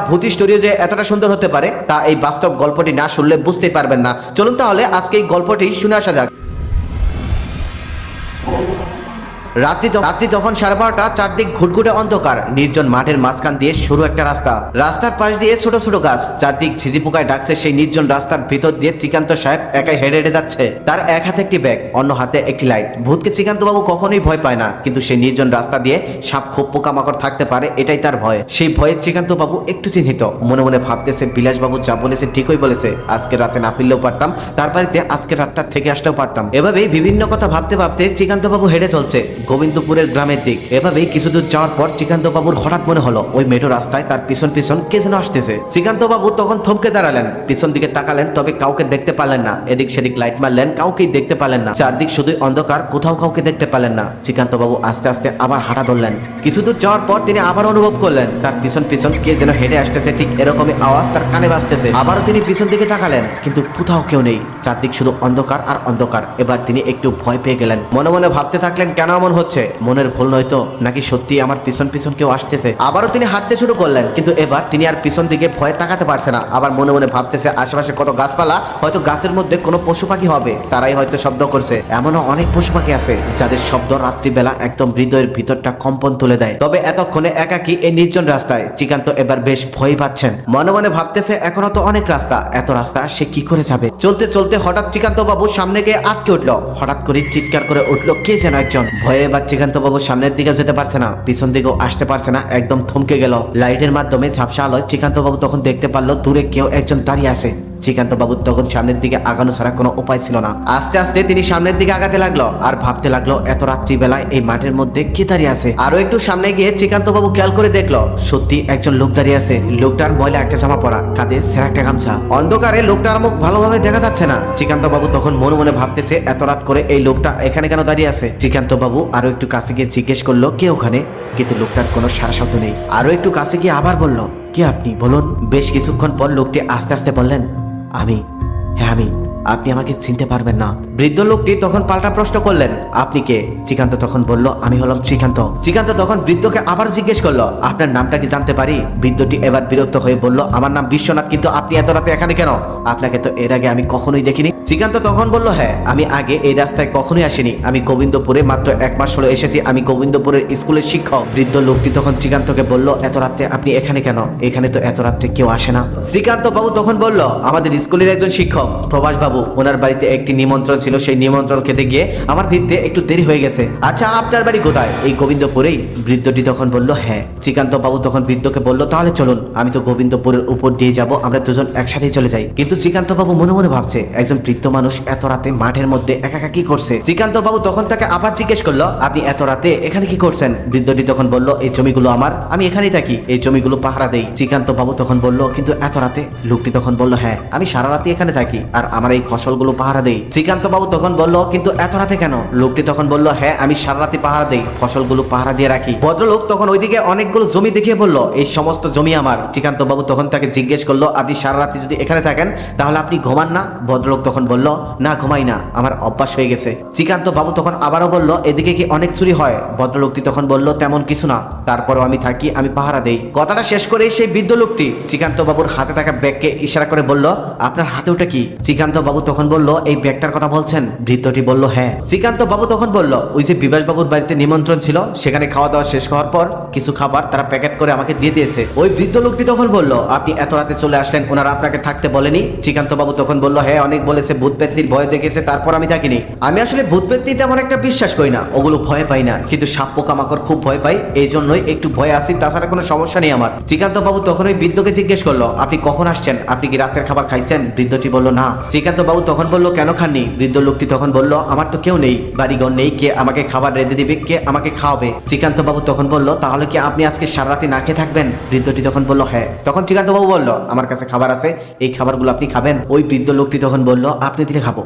ভূতি স্টোরিও যে এতটা সুন্দর হতে পারে তা এই বাস্তব গল্পটি না শুনলে বুঝতেই পারবেন না। চলুন তাহলে আজকে এই গল্পটি শুনে আসা যাক। রাত্রি তখন 12:30, চারদিক ঘুটঘুটে অন্ধকার, নির্জন মাঠের মাঝখান দিয়ে সরু একটা রাস্তার পাশ দিয়ে ছোট ছোট গাছ, চারদিক ঝিঝি পোকায় ডাকছে। সেই নির্জন রাস্তার ভিতর দিয়ে শ্রীকান্ত সাহেব একাই হেঁটে হেঁটে যাচ্ছে। তার এক হাতে একটি ব্যাগ, অন্য হাতে একটি লাইট। ভূতকে শ্রীকান্ত বাবু কখনোই ভয় পায় না, কিন্তু সেই নির্জন রাস্তা দিয়ে সাপ খোপ পোকামাকড় থাকতে পারে, এটাই তার ভয়। সেই ভয়ে শ্রীকান্ত বাবু একটু চিহ্নিত। মনে মনে ভাবতেছে, বিলাস বাবু যা বলেছে ঠিকই বলেছে, আজকে রাতে না ফিরলেও পারতাম, তার বাড়িতে আজকে রাতটা থেকে আসতেও পারতাম। এভাবেই বিভিন্ন কথা ভাবতে ভাবতে শ্রীকান্ত বাবু হেঁটে চলছে গোবিন্দপুরের গ্রামের দিক। এভাবেই কিছু দূর যাওয়ার পর শ্রীকান্ত বাবুর হঠাৎ মনে হলো ওই মেঠো রাস্তায় তার পিছন পিছন কে যেন আসতেছে। শ্রীকান্ত বাবু তখন থমকে দাঁড়ালেন, পিছন দিকে তাকালেন, তবে কাউকে দেখতে পারলেন না। এদিক সেদিক লাইট মারলেন, কাউকেই দেখতে পারলেন না। চারদিক শুধুই অন্ধকার, কোথাও কাউকে দেখতে পারলেন না। শ্রীকান্ত বাবু আস্তে আস্তে আবার হাঁটা ধরলেন। কিছু দূর যাওয়ার পর তিনি আবার অনুভব করলেন তার পিছন পিছন কে যেন হেঁটে আসতেছে। ঠিক এরকমই আওয়াজ তার কানে বাজতেছে। আবারও তিনি পিছন দিকে তাকালেন, কিন্তু কোথাও কেউ নেই। চারদিক শুধু অন্ধকার আর অন্ধকার। এবার তিনি একটু ভয় পেয়ে গেলেন। মনে মনে ভাবতে থাকলেন, কেন এমন হচ্ছে? মনের ভুল নয়তো, নাকি সত্যি আমার পিছন পিছন কেউ আসতেছে? আবারও তিনি হাঁটতে শুরু করলেন, কিন্তু এবার তিনি আর পিছন দিকে ভয় তাকাতে পারছে না। আবার মনে মনে ভাবতেছে, আশেপাশে কত গাছপালা, হয়তো গাছের মধ্যে কোনো পশু পাখি হবে, তারাই হয়তো শব্দ করছে। এমনও অনেক পশু পাখি আছে যাদের শব্দ রাত্রিবেলা একদম হৃদয়ের ভিতরটা কম্পন তুলে দেয়। তবে এতক্ষণে একাকী এই নির্জন রাস্তায় শ্রীকান্ত এবার বেশ ভয় পাচ্ছেন। মনে মনে ভাবতেছে, এখনো তো অনেক রাস্তা, এত রাস্তা সে কি করে যাবে? চলতে চলতে হঠাৎ শ্রীকান্ত বাবু সামনে গিয়ে আটকে উঠলো। হঠাৎ করে চিৎকার করে উঠলো কে যেন একজন। ভয়ে এবার শ্রীকান্ত বাবু সামনের দিকে যেতে পারছে না, পিছন দিকেও আসতে পারছে না, একদম থমকে গেল। লাইটের মাধ্যমে ঝাপসা আলোয় শ্রীকান্ত বাবু তখন দেখতে পারলো দূরে কেউ একজন দাঁড়িয়ে আছে। শ্রীকান্ত বাবু তখন সামনের দিকে আগানো ছাড়া কোনো উপায় ছিল না। আস্তে আস্তে তিনি সামনের দিকে আগাতে লাগলো আর ভাবতে লাগলো, এত রাত্রিবেলায় এই মাঠের মধ্যে কে দাঁড়িয়ে আছে? আরো একটু সামনে গিয়ে শ্রীকান্ত বাবু খেয়াল করে দেখলো সত্যি একজন লোক দাঁড়িয়ে আছে। লোকটার ময়লা একটা জামা পরা, কাঁধে ছেঁড়া একটা গামছা। অন্ধকারে লোকটার মুখ ভালোভাবে দেখা যাচ্ছে না। শ্রীকান্ত বাবু তখন মনে মনে ভাবতেছে, এত রাত করে এই লোকটা এখানে কেন দাঁড়িয়ে আছে? শ্রীকান্ত বাবু আরো একটু কাছে গিয়ে জিজ্ঞেস করলো, কে ওখানে? কিন্তু লোকটার কোনো সারা শব্দ নেই। আরো একটু কাছে গিয়ে আবার বলল, কে আপনি, বলুন। বেশ কিছুক্ষণ পর লোকটি আস্তে আস্তে বললেন, আমি। হ্যাঁ আমি। আপনি আমাকে চিনতে পারবেন না। বৃদ্ধ লোকটি তখন পাল্টা প্রশ্ন করলেন, আপনি কে? শ্রীকান্ত তখন বলল, আমি হলাম শ্রীকান্ত। শ্রীকান্ত তখন বৃদ্ধকে আবার জিজ্ঞেস করলো, আপনার নামটা কি জানতে পারি? বৃদ্ধটি এবার বিরক্ত হয়ে বলল, আমার নাম বিশ্বনাথ, কিন্তু আপনি এত রাতে এখানে কেন? আপনাকে তো এর আগে আমি কখনোই দেখিনি। শ্রীকান্ত তখন বলল, হ্যাঁ আমি আগে এই রাস্তায় কখনোই আসিনি, আমি গোবিন্দপুরে মাত্র 1 মাস হলো এসেছি, আমি গোবিন্দপুরের স্কুলের শিক্ষক। বৃদ্ধ লোকটি তখন শ্রীকান্তকে বলল, এত রাতে আপনি এখানে কেন? এখানে তো এত রাত্রে কেউ আসে না। শ্রীকান্ত বাবু তখন বলল, আমাদের স্কুলের একজন শিক্ষক প্রভাস বাবু, ওনার বাড়িতে একটি নিমন্ত্রণ ছিল, সেই নিমন্ত্রণ খেতে গিয়ে আমার ফিরতে একটু দেরি হয়ে গেছে। আচ্ছা আপনার বাড়ি কোথায়? এই গোবিন্দপুরেই। বৃদ্ধটি তখন বলল, হ্যাঁ। শ্রীকান্ত বাবু তখন বৃদ্ধকে বলল, তাহলে চলুন, আমি তো গোবিন্দপুরের উপর দিয়ে যাব, আমরা দুজন একসাথেই চলে যাই। কিন্তু শ্রীকান্ত বাবু মনে মনে ভাবছে, একজন বৃদ্ধ মানুষ এত রাতে মাঠের মধ্যে একা একা কি করছে? শ্রীকান্ত বাবু তখন তাকে আবার জিজ্ঞেস করলো, আপনি এত রাতে এখানে কি করছেন? বৃদ্ধটি তখন বলল, এই জমিগুলো আমার, আমি এখানেই থাকি, এই জমিগুলো পাহারা দেই। শ্রীকান্ত বাবু তখন বলল, কিন্তু এত রাতে? লোকটি তখন বলল, হ্যাঁ আমি সারা রাতে এখানে থাকি, আর আমার এই ফসলগুলো পাহারা দেই। শ্রীকান্ত বাবু তখন বলল, কিন্তু এত রাতে কেন? লোকটি তখন বলল, হ্যাঁ আমি সারা রাতে পাহারা দেই, ফসলগুলো পাহারা দিয়ে রাখি। ভদ্রলোক তখন ওইদিকে অনেকগুলো জমি দেখিয়ে বলল, এই সমস্ত জমি আমার। শ্রীকান্ত বাবু তখন তাকে জিজ্ঞেস করলো, আপনি সারা রাতে যদি এখানে থাকেন তাহলে আপনি ঘুমান না? ভদ্রলোক তখন বলল, না ঘুমাই না, আমার অভ্যাস হয়ে গেছে। শ্রীকান্ত বাবু তখন আবারও বলল, এদিকে কি অনেক চুরি হয়? ভদ্রলোকটি তখন বলল, তেমন কিছু না, তারপরও আমি থাকি, আমি পাহারা দেই। কথাটা শেষ করে সেই বৃদ্ধ লোকটি শ্রীকান্ত বাবুর হাতে থাকা ব্যাগকে ইশারা করে বলল, আপনার হাতে ওটা কি? শ্রীকান্ত বাবু তখন বলল, এই ব্যাগটার কথা বলছেন? বৃদ্ধটি বলল, হ্যাঁ। শ্রীকান্ত বাবু তখন বলল, ওই যে বিভাস বাবুর বাড়িতে নিমন্ত্রণ ছিল, সেখানে খাওয়া দাওয়া শেষ হওয়ার পর কিছু খাবার তারা প্যাকেট করে আমাকে দিয়ে দিয়েছে। ওই বৃদ্ধ লোকটি তখন বলল, আপনি এত রাতে চলে আসলেন, ওনারা আপনাকে থাকতে বলেনি? শ্রীকান্ত বাবু তখন বলল, হ্যাঁ অনেক বলেছে, ভূত পেত্নির ভয় দেখেছে, তারপর আমি থাকিনি। আমি আসলে ভূত পেত্নি তেমন একটা বিশ্বাস করি না, ওগুলো ভয় পাই না, কিন্তু সাপ পোকামাকড় খুব ভয় পাই, এই জন্যই একটু ভয় আছি, তাছাড়া কোনো সমস্যা নেই আমার। শ্রীকান্ত বাবু তখন ওই বৃদ্ধকে জিজ্ঞেস করলো, আপনি কখন আসছেন? আপনি কি রাতের খাবার খাইছেন? বৃদ্ধটি বলল, না। শ্রীকান্ত বাবু তখন বলল, কেন খাননি? বৃদ্ধ লোকটি তখন বলল, আমার তো কেউ নেই, বাড়িঘর নেই, কে আমাকে খাবার রেঁধে দিবে, কে আমাকে খাওয়াবে? শ্রীকান্ত বাবু তখন বলল, তাহলে কি আপনি আজকে সারা রাতে না খেয়ে থাকবেন? বৃদ্ধটি তখন বলল, হ্যাঁ। তখন শ্রীকান্ত বাবু বলল, আমার কাছে খাবার আছে, এই খাবারগুলো আপনি খাবেন? ওই বৃদ্ধ লোকটি তখন বলল, আপনি দিলে খাবো।